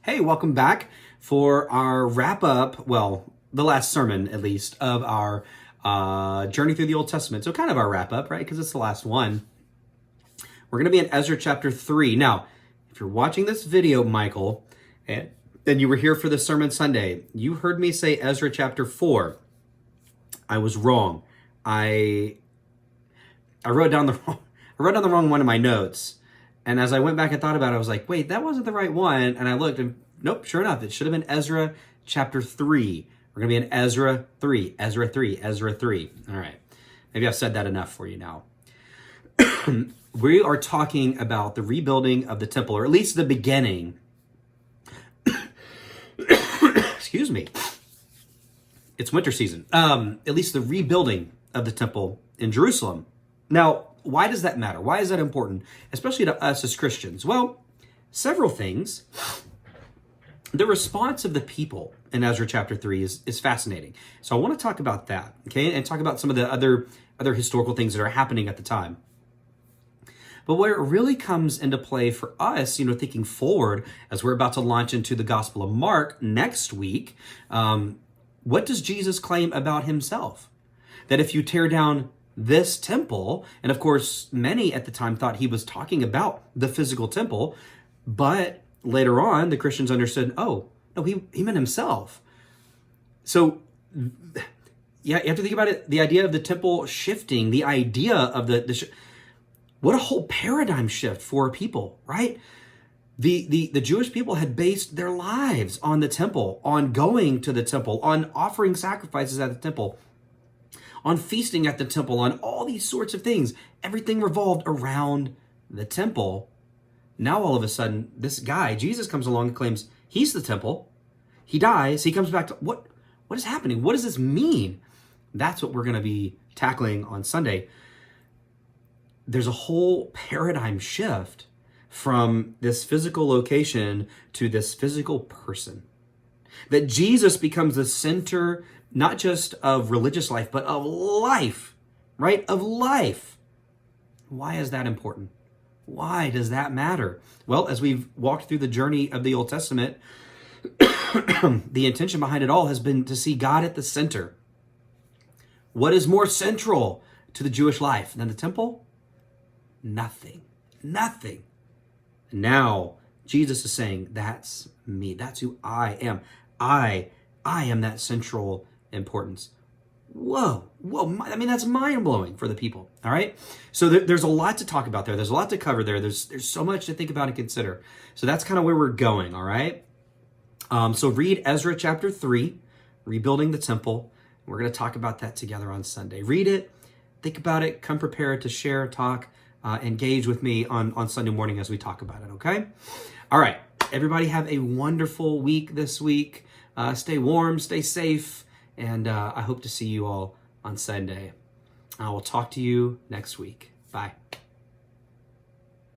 Hey, welcome back for our wrap up, well, the last sermon at least, of our journey through the Old Testament. So kind of our wrap up, right? Because it's the last one. We're going to be in Ezra chapter 3. Now, if you're watching this video, Michael, and you were here for the sermon Sunday, you heard me say Ezra chapter 4. I was wrong. I wrote down the wrong one in my notes. And as I went back and thought about it, I was like, wait, that wasn't the right one. And I looked and nope, sure enough, it should have been Ezra chapter 3. We're going to be in Ezra 3, Ezra 3, Ezra 3. All right. Maybe I've said that enough for you now. We are talking about the rebuilding of the temple, or at least the beginning. Excuse me. It's winter season. At least the rebuilding of the temple in Jerusalem. Now, why does that matter? Why is that important, especially to us as Christians? Well, several things. The response of the people in Ezra chapter 3 is fascinating. So I want to talk about that, okay, and talk about some of the other historical things that are happening at the time. But where it really comes into play for us, thinking forward as we're about to launch into the Gospel of Mark next week, what does Jesus claim about himself? That if you tear down this temple, and of course, many at the time thought he was talking about the physical temple, but later on, the Christians understood, oh, no, he meant himself. So, yeah, you have to think about it, the idea of the temple shifting, the idea of what a whole paradigm shift for people, right? The Jewish people had based their lives on the temple, on going to the temple, on offering sacrifices at the temple, on feasting at the temple, on all these sorts of things. Everything revolved around the temple. Now, all of a sudden, this guy, Jesus, comes along and claims he's the temple. He dies. He comes back to, what is happening? What does this mean? That's what we're going to be tackling on Sunday. There's a whole paradigm shift from this physical location to this physical person. That Jesus becomes the center, not just of religious life, but of life, right? Of life. Why is that important? Why does that matter? Well, as we've walked through the journey of the Old Testament, the intention behind it all has been to see God at the center. What is more central to the Jewish life than the temple? Nothing. Nothing. Now, Jesus is saying, that's me. That's who I am. I am that central importance. Whoa. I mean, that's mind-blowing for the people, all right? So there's a lot to talk about there. There's a lot to cover there. There's so much to think about and consider. So that's kind of where we're going, all right? So read Ezra chapter 3, Rebuilding the Temple. We're going to talk about that together on Sunday. Read it, think about it, come prepared to share, talk, engage with me on Sunday morning as we talk about it, okay? All right. Everybody have a wonderful week this week. Stay warm, stay safe, and I hope to see you all on Sunday. I will talk to you next week. Bye.